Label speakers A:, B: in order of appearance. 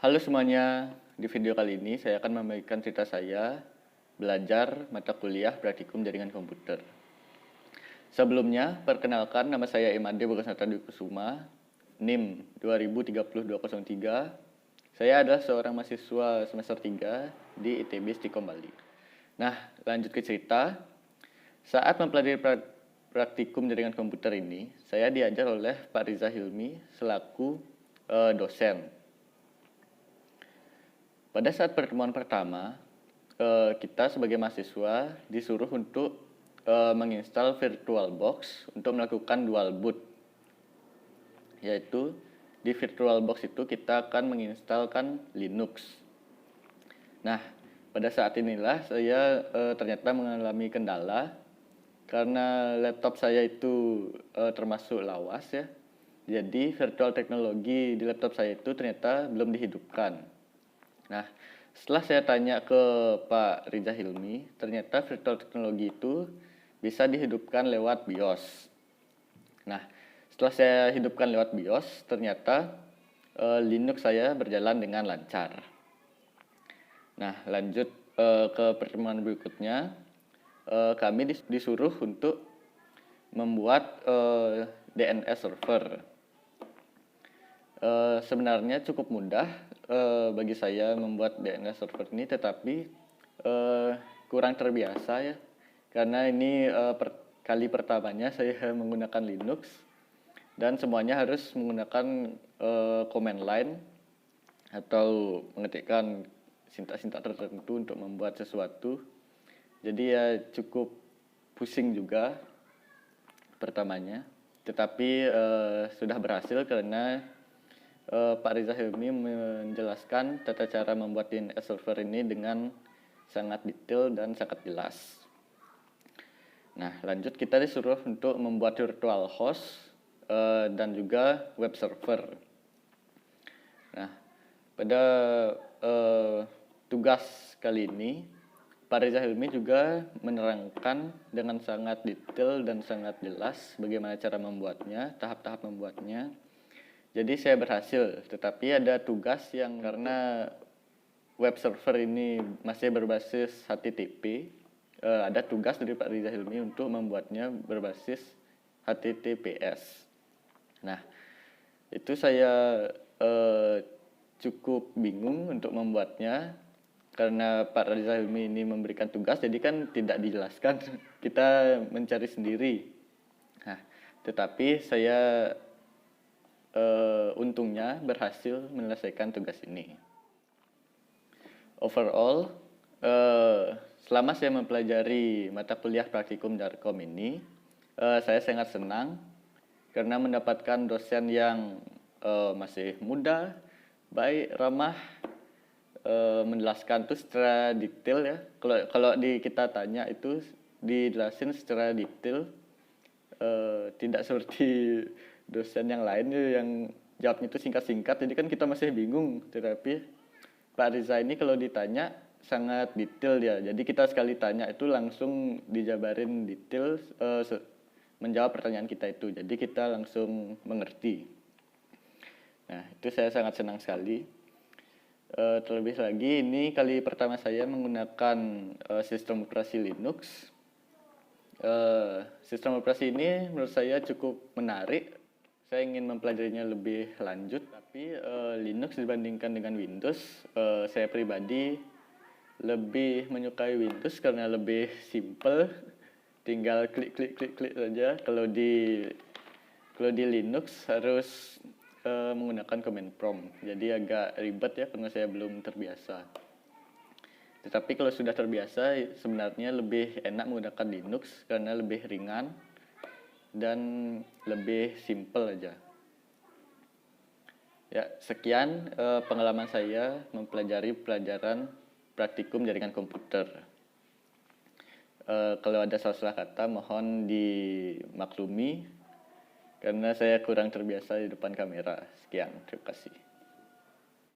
A: Halo semuanya, di video kali ini saya akan membagikan cerita saya belajar mata kuliah praktikum jaringan komputer. Sebelumnya, perkenalkan nama saya Imade Bogasnata Dwi Kusuma, NIM 2030-203. Saya adalah seorang mahasiswa semester 3 di ITB Stikom Bali. Nah, lanjut ke cerita. Saat mempelajari praktikum jaringan komputer ini, saya diajar oleh Pak Riza Hilmi selaku dosen. Pada saat pertemuan pertama, kita sebagai mahasiswa disuruh untuk menginstal VirtualBox untuk melakukan dual boot. Yaitu di VirtualBox itu kita akan menginstalkan Linux. Nah, pada saat inilah saya ternyata mengalami kendala karena laptop saya itu termasuk lawas ya. Jadi virtual teknologi di laptop saya itu ternyata belum dihidupkan. Nah, setelah saya tanya ke Pak Riza Hilmi, ternyata virtual teknologi itu bisa dihidupkan lewat BIOS. Nah, setelah saya hidupkan lewat BIOS, ternyata Linux saya berjalan dengan lancar. Nah, lanjut ke pertemuan berikutnya, kami disuruh untuk membuat DNS server. Sebenarnya cukup mudah bagi saya membuat DNS server ini, tetapi kurang terbiasa ya, karena ini kali pertamanya saya menggunakan Linux dan semuanya harus menggunakan command line atau mengetikkan sintak-sintak tertentu untuk membuat sesuatu. Jadi ya cukup pusing juga pertamanya, tetapi sudah berhasil karena Pak Riza Hilmi menjelaskan tata cara membuat DNS server ini dengan sangat detail dan sangat jelas. Nah, lanjut kita disuruh untuk membuat virtual host dan juga web server. Nah, pada tugas kali ini, Pak Riza Hilmi juga menerangkan dengan sangat detail dan sangat jelas bagaimana cara membuatnya, tahap-tahap membuatnya. Jadi saya berhasil, tetapi ada tugas yang karena web server ini masih berbasis HTTP, ada tugas dari Pak Riza Hilmi untuk membuatnya berbasis HTTPS. Nah, itu saya cukup bingung untuk membuatnya karena Pak Riza Hilmi ini memberikan tugas, jadi kan tidak dijelaskan, kita mencari sendiri. Nah, tetapi saya untungnya berhasil menyelesaikan tugas ini. Overall, selama saya mempelajari mata kuliah praktikum Darkom ini, saya sangat senang karena mendapatkan dosen yang masih muda, baik, ramah, menjelaskan itu secara detail ya. Kalau kita tanya itu dijelasin secara detail, tidak seperti dosen yang lain yang jawabnya itu singkat-singkat, jadi kan kita masih bingung. Tetapi Pak Riza ini kalau ditanya sangat detail ya, jadi kita sekali tanya itu langsung dijabarin detail, menjawab pertanyaan kita itu, jadi kita langsung mengerti. Nah, itu saya sangat senang sekali. Terlebih lagi ini kali pertama saya menggunakan sistem operasi Linux. Sistem operasi ini menurut saya cukup menarik. Saya ingin mempelajarinya lebih lanjut, tapi Linux dibandingkan dengan Windows, saya pribadi lebih menyukai Windows karena lebih simple, tinggal klik saja. Kalau di Linux harus menggunakan command prompt, jadi agak ribet ya karena saya belum terbiasa. Tetapi kalau sudah terbiasa, sebenarnya lebih enak menggunakan Linux karena lebih ringan dan lebih simple aja. Ya, sekian pengalaman saya mempelajari pelajaran praktikum jaringan komputer. Kalau ada salah-salah kata mohon dimaklumi karena saya kurang terbiasa di depan kamera. Sekian, terima kasih.